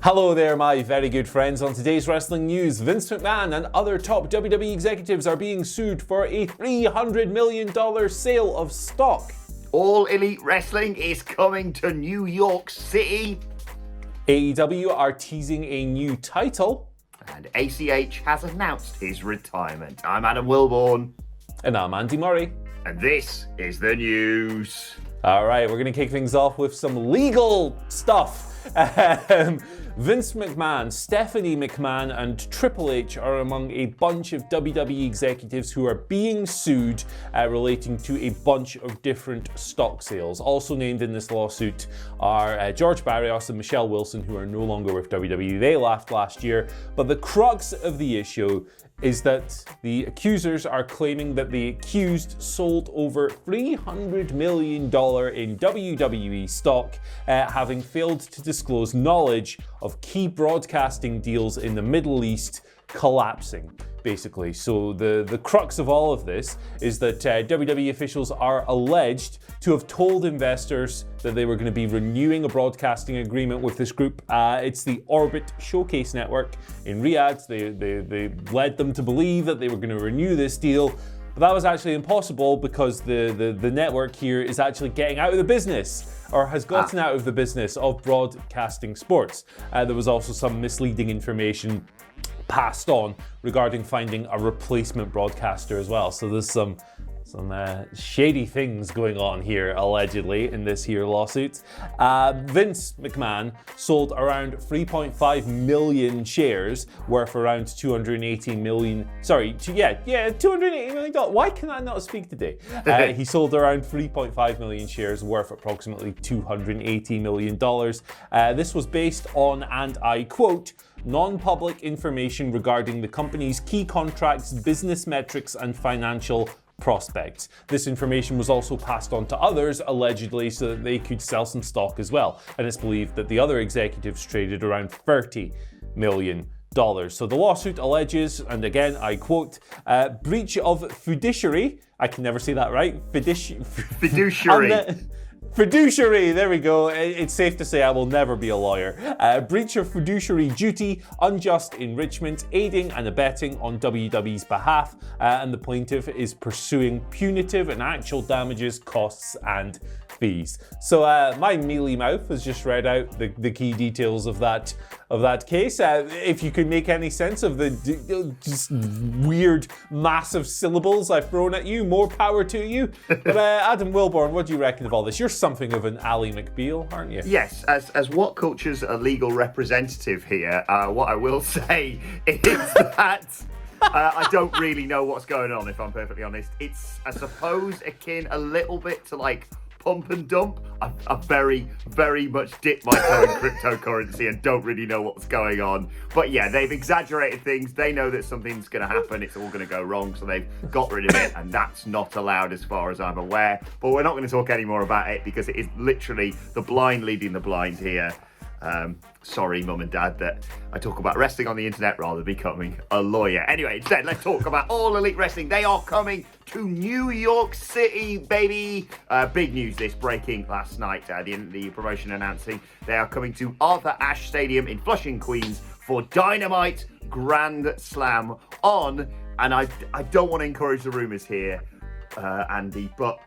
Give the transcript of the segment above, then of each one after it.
Hello there, my very good friends. On today's wrestling news, Vince McMahon and other top WWE executives are being sued for a $300 million sale of stock. All Elite Wrestling is coming to New York City. AEW are teasing a new title. And ACH has announced his retirement. I'm Adam Wilborn. And I'm Andy Murray. And this is the news. All right, we're going to kick things off with some legal stuff. Vince McMahon, Stephanie McMahon, and Triple H are among a bunch of WWE executives who are being sued relating to a bunch of different stock sales. Also named in this lawsuit are George Barrios and Michelle Wilson, who are no longer with WWE. They left last year, but the crux of the issue is that the accusers are claiming that the accused sold over $300 million in WWE stock, having failed to disclose knowledge of key broadcasting deals in the Middle East collapsing, basically. So the crux of all of this is that WWE officials are alleged to have told investors that they were going to be renewing a broadcasting agreement with this group. It's the Orbit Showcase Network in Riyadh. They led them to believe that they were going to renew this deal, but that was actually impossible because the network here is actually getting out of the business, or has gotten out of the business of broadcasting sports. There was also some misleading information passed on regarding finding a replacement broadcaster as well. So there's some shady things going on here, allegedly, in this here lawsuit. Vince McMahon sold around 3.5 million shares worth around $280 million. $280 million. Why can I not speak today? He sold around 3.5 million shares worth approximately $280 million. This was based on, and I quote, non-public information regarding the company's key contracts, business metrics, and financial prospects. This information was also passed on to others, allegedly, so that they could sell some stock as well. And it's believed that the other executives traded around $30 million. So the lawsuit alleges, and again, I quote, breach of fiduciary. I can never say that right. Fiduciary. Fiduciary, there we go. It's safe to say I will never be a lawyer. Breach of fiduciary duty, unjust enrichment, aiding and abetting on WWE's behalf, and the plaintiff is pursuing punitive and actual damages, costs, and fees. So my mealy mouth has just read out the key details of that case. If you could make any sense of the just weird, massive syllables I've thrown at you, more power to you. But Adam Wilborn, what do you reckon of all this? You're something of an Ally McBeal, aren't you? Yes, as WhatCulture's a legal representative here, what I will say is that I don't really know what's going on, if I'm perfectly honest. It's, I suppose, akin a little bit to like pump and dump. I've very, very much dipped my toe in cryptocurrency and don't really know what's going on. But yeah, they've exaggerated things. They know that something's going to happen. It's all going to go wrong. So they've got rid of it. And that's not allowed as far as I'm aware. But we're not going to talk any more about it because it is literally the blind leading the blind here. Sorry, Mum and Dad, that I talk about wrestling on the internet rather than becoming a lawyer. Anyway, instead, let's talk about All Elite Wrestling. They are coming to New York City, baby. Big news this, breaking last night. The promotion announcing they are coming to Arthur Ashe Stadium in Flushing, Queens for Dynamite Grand Slam on, and I don't want to encourage the rumours here, Andy, but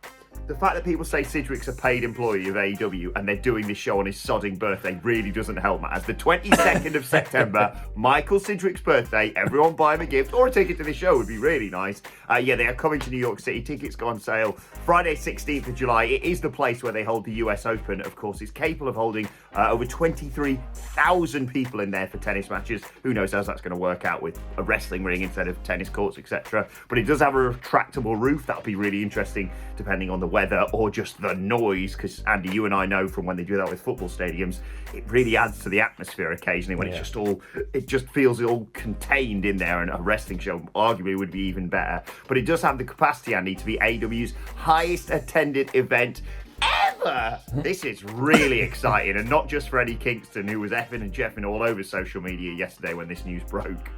the fact that people say Sidgwick's a paid employee of AEW and they're doing this show on his sodding birthday really doesn't help matters. The 22nd of September, Michael Sidgwick's birthday, everyone buy him a gift or a ticket to the show would be really nice. They are coming to New York City. Tickets go on sale Friday, 16th of July. It is the place where they hold the US Open, of course. It's capable of holding over 23,000 people in there for tennis matches. Who knows how that's going to work out with a wrestling ring instead of tennis courts, etc. But it does have a retractable roof. That'll be really interesting depending on the weather or just the noise, because Andy, you and I know from when they do that with football stadiums, it really adds to the atmosphere occasionally when it just feels all contained in there, and a wrestling show arguably would be even better. But it does have the capacity, Andy, to be AEW's highest attended event ever. This is really exciting, and not just for Eddie Kingston, who was effing and jeffing all over social media yesterday when this news broke.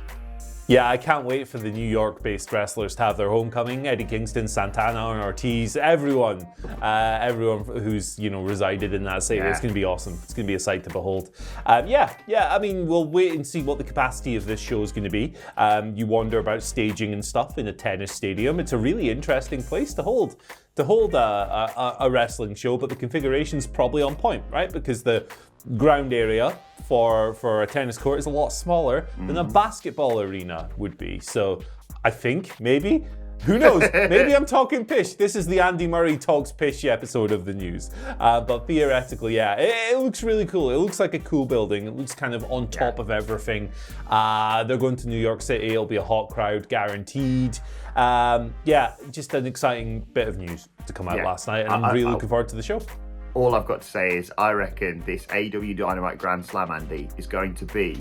Yeah, I can't wait for the New York-based wrestlers to have their homecoming. Eddie Kingston, Santana, and Ortiz, everyone who's resided in that city. Yeah. It's going to be awesome. It's going to be a sight to behold. I mean, we'll wait and see what the capacity of this show is going to be. You wonder about staging and stuff in a tennis stadium. It's a really interesting place to hold a wrestling show, but the configuration's probably on point, right? Because the ground area for a tennis court is a lot smaller than a basketball arena would be. So I think maybe, who knows, maybe I'm talking pish. This is the Andy Murray Talks Pish episode of the news. But theoretically, yeah, it looks really cool. It looks like a cool building. It looks kind of on top of everything. They're going to New York City. It'll be a hot crowd, guaranteed. Just an exciting bit of news to come out last night, and I'm really looking forward to the show. All I've got to say is I reckon this AEW Dynamite Grand Slam, Andy, is going to be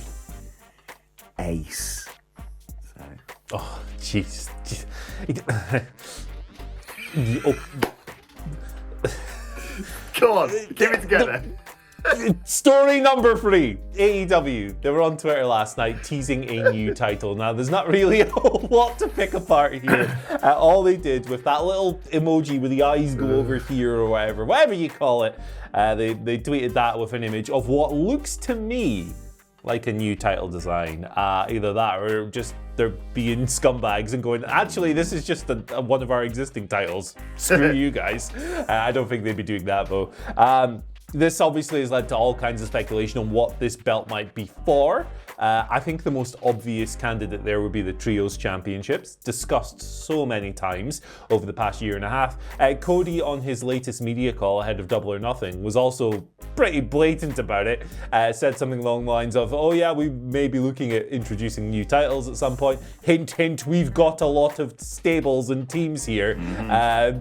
ace. So. Oh, jeez. Come on, keep it together. Story number 3, AEW. They were on Twitter last night teasing a new title. Now, there's not really a whole lot to pick apart here. All they did with that little emoji with the eyes go over here or whatever you call it, they tweeted that with an image of what looks to me like a new title design. Either that or just they're being scumbags and going, actually, this is just one of our existing titles. Screw you guys. I don't think they'd be doing that, though. This obviously has led to all kinds of speculation on what this belt might be for. I think the most obvious candidate there would be the Trios Championships, discussed so many times over the past year and a half. Cody, on his latest media call ahead of Double or Nothing, was also pretty blatant about it. Said something along the lines of, oh yeah, we may be looking at introducing new titles at some point. Hint, hint, we've got a lot of stables and teams here.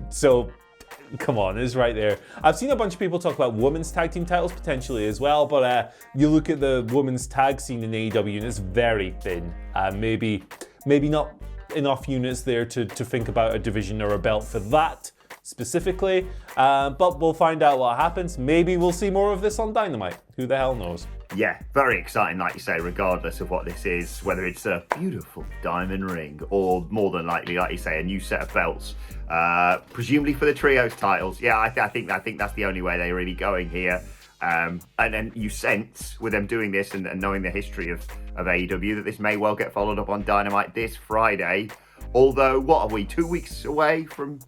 So come on, it's right there. I've seen a bunch of people talk about women's tag team titles potentially as well, but you look at the women's tag scene in AEW and it's very thin. Maybe not enough units there to think about a division or a belt for that specifically, but we'll find out what happens. Maybe we'll see more of this on Dynamite. Who the hell knows? Yeah, very exciting, like you say, regardless of what this is, whether it's a beautiful diamond ring or more than likely, like you say, a new set of belts, presumably for the trios titles. Yeah, I think that's the only way they're really going here. And then you sense with them doing this and knowing the history of AEW that this may well get followed up on Dynamite this Friday. Although, what are we, 2 weeks away from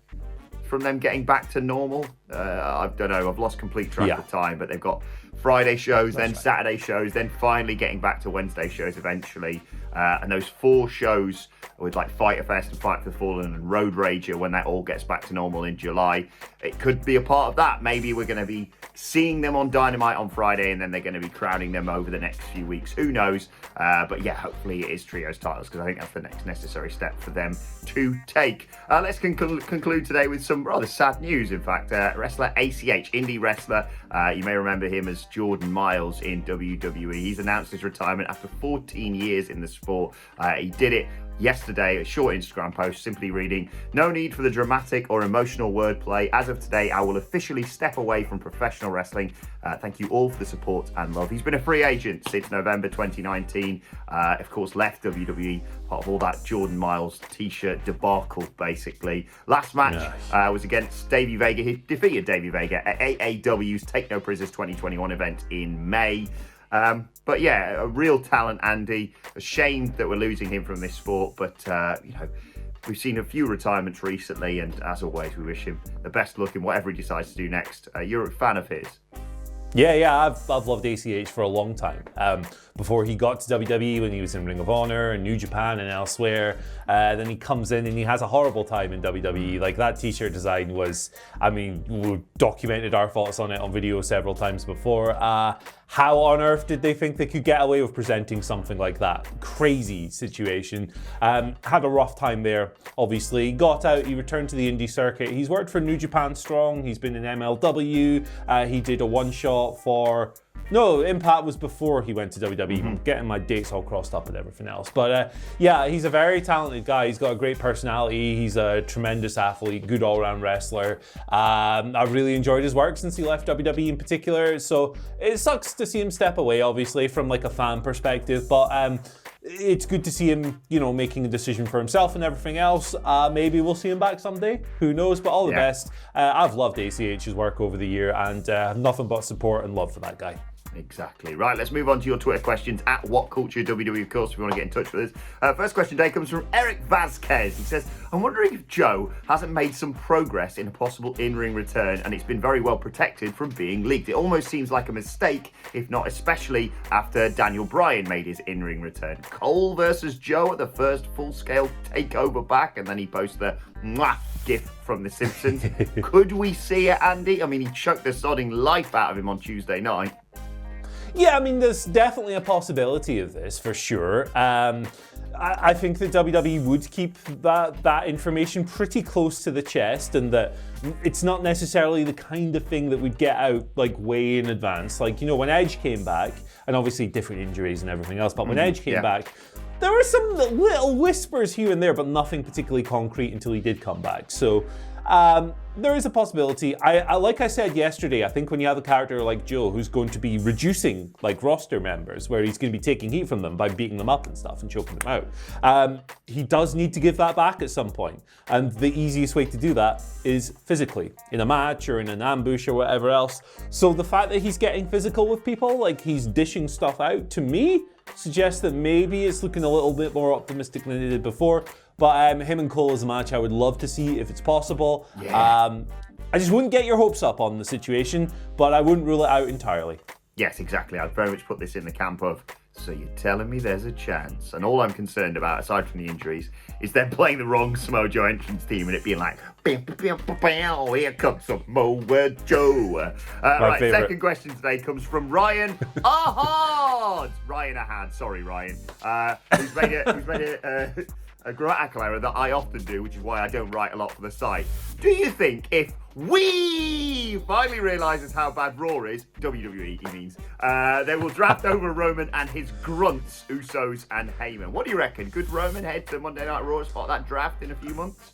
them getting back to normal? I don't know, I've lost complete track of time, but they've got Friday shows, then Saturday shows, then finally getting back to Wednesday shows eventually. And those 4 shows with like Fyter Fest and Fight for the Fallen and Road Rager, when that all gets back to normal in July, it could be a part of that. Maybe we're going to be seeing them on Dynamite on Friday and then they're going to be crowding them over the next few weeks. Who knows? But yeah, hopefully it is trios titles because I think that's the next necessary step for them to take. Let's conclude today with some rather sad news, in fact. Wrestler ACH, indie wrestler, you may remember him as Jordan Miles in WWE. He's announced his retirement after 14 years in the sport. He did it yesterday, a short Instagram post simply reading, "No need for the dramatic or emotional wordplay. As of today, I will officially step away from professional wrestling. Thank you all for the support and love." He's been a free agent since November 2019. Of course, left WWE, part of all that Jordan Miles t-shirt debacle, basically. Last match was against Davey Vega. He defeated Davey Vega at AAW's Take No Prisoners 2021 event in May. But yeah, a real talent, Andy. A shame that we're losing him from this sport, but we've seen a few retirements recently, and as always, we wish him the best luck in whatever he decides to do next. You're a fan of his? Yeah, I've loved ACH for a long time. Before he got to WWE, when he was in Ring of Honor and New Japan and elsewhere, then he comes in and he has a horrible time in WWE. Like, that t-shirt design was, I mean, we documented our thoughts on it on video several times before. How on earth did they think they could get away with presenting something like that? Crazy situation. Had a rough time there, obviously. Got out, he returned to the indie circuit. He's worked for New Japan Strong, he's been in MLW, he did a one-shot for... No, Impact was before he went to WWE. Getting my dates all crossed up and everything else. But yeah, he's a very talented guy. He's got a great personality. He's a tremendous athlete, good all-round wrestler. I've really enjoyed his work since he left WWE in particular. So it sucks to see him step away, obviously, from like a fan perspective. But it's good to see him, making a decision for himself and everything else. Maybe we'll see him back someday. Who knows? But all the best. I've loved ACH's work over the year and have nothing but support and love for that guy. Exactly. Right, let's move on to your Twitter questions at WhatCultureWW, of course, if you want to get in touch with us. First question today comes from Eric Vasquez. He says, I'm wondering if Joe hasn't made some progress in a possible in-ring return, and it's been very well protected from being leaked. It almost seems like a mistake, if not especially after Daniel Bryan made his in-ring return. Cole versus Joe at the first full-scale takeover back, and then he posts the mwah gif from The Simpsons. Could we see it, Andy? I mean, he choked the sodding life out of him on Tuesday night. Yeah, I mean, there's definitely a possibility of this, for sure. I think that WWE would keep that information pretty close to the chest, and that it's not necessarily the kind of thing that we'd get out, like, way in advance. Like, when Edge came back, and obviously different injuries and everything else, but when Edge came back, there were some little whispers here and there, but nothing particularly concrete until he did come back. So, there is a possibility. Like I said yesterday, I think when you have a character like Joe who's going to be reducing like roster members, where he's going to be taking heat from them by beating them up and stuff and choking them out, he does need to give that back at some point. And the easiest way to do that is physically, in a match or in an ambush or whatever else. So the fact that he's getting physical with people, like he's dishing stuff out, to me, suggests that maybe it's looking a little bit more optimistic than it did before. But him and Cole is a match I would love to see if it's possible. Yeah. I just wouldn't get your hopes up on the situation, but I wouldn't rule it out entirely. Yes, exactly. I'd very much put this in the camp of, so you're telling me there's a chance. And all I'm concerned about, aside from the injuries, is them playing the wrong Samoa Joe entrance team and it being like, here comes Samoa Joe. Right, favorite. Second question today comes from Ryan Ahad. Ryan Ahad, sorry, Ryan. Who's made a grammatical error that I often do, which is why I don't write a lot for the site. Do you think if we finally realises how bad Raw is, WWE he means, they will draft over Roman and his grunts, Usos and Heyman? What do you reckon? Could Roman head to Monday Night Raw and spot that draft in a few months?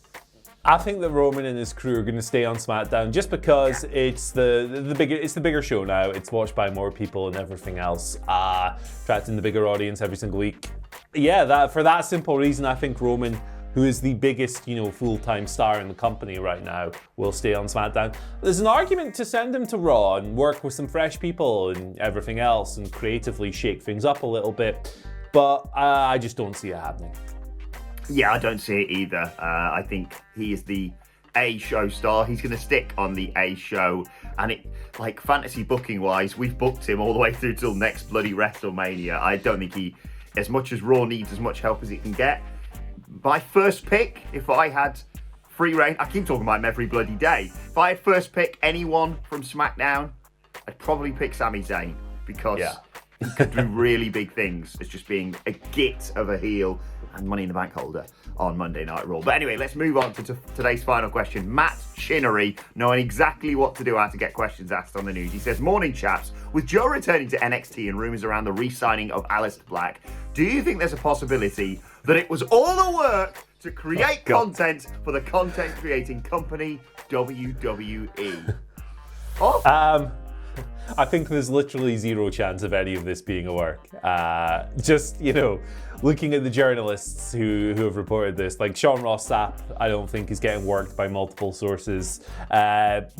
I think that Roman and his crew are going to stay on SmackDown just because it's the bigger show now. It's watched by more people and everything else. Attracting the bigger audience every single week. Yeah, for that simple reason, I think Roman, who is the biggest, full-time star in the company right now, will stay on SmackDown. There's an argument to send him to Raw and work with some fresh people and everything else and creatively shake things up a little bit, but I just don't see it happening. Yeah, I don't see it either. I think he is the A show star. He's going to stick on the A show. And it, like, fantasy booking wise, we've booked him all the way through till next bloody WrestleMania. I don't think he, as much as Raw needs as much help as he can get. My first pick, if I had free reign, I keep talking about him every bloody day. If I had first pick anyone from SmackDown, I'd probably pick Sami Zayn because he could do really big things as just being a git of a heel and Money in the Bank holder on Monday Night Raw. But anyway, let's move on to today's final question. Matt Chinnery, knowing exactly what to do, how to get questions asked on the news. He says, morning chaps, with Joe returning to NXT and rumours around the re-signing of Aleister Black, do you think there's a possibility that it was all the work to create content for the content creating company WWE? I think there's literally zero chance of any of this being a work. Just, looking at the journalists who have reported this, like Sean Ross Sapp, I don't think is getting worked by multiple sources.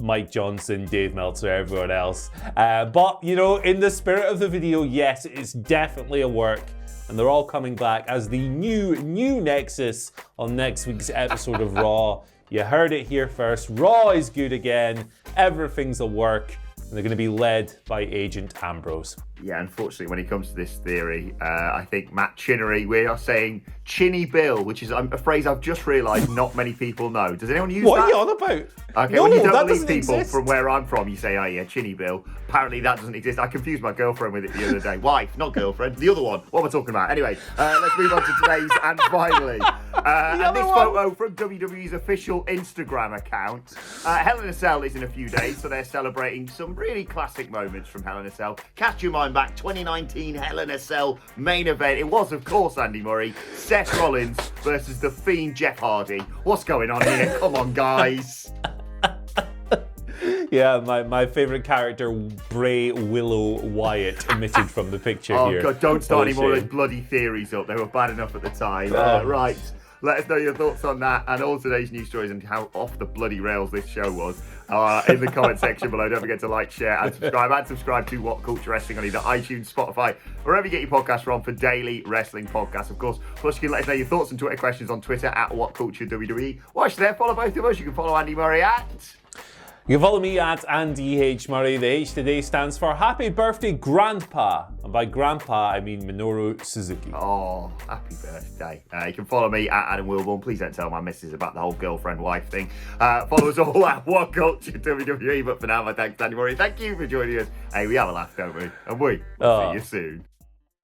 Mike Johnson, Dave Meltzer, everyone else. But, in the spirit of the video, yes, it's definitely a work. And they're all coming back as the new Nexus on next week's episode of Raw. You heard it here first. Raw is good again. Everything's a work. And they're going to be led by Agent Ambrose. Yeah, unfortunately, when it comes to this theory, I think Matt Chinnery, we are saying Chinny Bill, which is a phrase I've just realised not many people know. Does anyone use that? What are you on about? Okay, no, when you don't believe people exist. From where I'm from, you say, oh yeah, Chinny Bill. Apparently that doesn't exist. I confused my girlfriend with it the other day. Wife, not girlfriend. The other one. What am I talking about? Anyway, let's move on to today's and finally. And this photo from WWE's official Instagram account. Hell in a Cell is in a few days, so they're celebrating some really classic moments from Hell in a Cell. Cast your mind back, 2019 Hell in a Cell main event. It was, of course, Andy Murray, Seth Rollins versus the Fiend Jeff Hardy. What's going on here? Come on, guys. Yeah, my favourite character, Bray Willow Wyatt, omitted from the picture here. Oh God, don't start What a any more of shame. those bloody theories up. They were bad enough at the time. Oh. Right. Let us know your thoughts on that and all today's news stories and how off the bloody rails this show was in the comment section below. Don't forget to like, share, and subscribe. And subscribe to What Culture Wrestling on either iTunes, Spotify, wherever you get your podcasts from for daily wrestling podcasts, of course. Plus, you can let us know your thoughts and Twitter questions on Twitter at WhatCultureWWE. Watch there, follow both of us. You can follow Andy Murray at... You can follow me at Andy H. Murray. The H today stands for Happy Birthday Grandpa. And by Grandpa, I mean Minoru Suzuki. Oh, happy birthday. You can follow me at Adam Wilborn. Please don't tell my missus about the whole girlfriend-wife thing. Follow us all at What Culture WWE. But for now, my thanks to Andy Murray. Thank you for joining us. Hey, we have a laugh, don't we? And we will see you soon.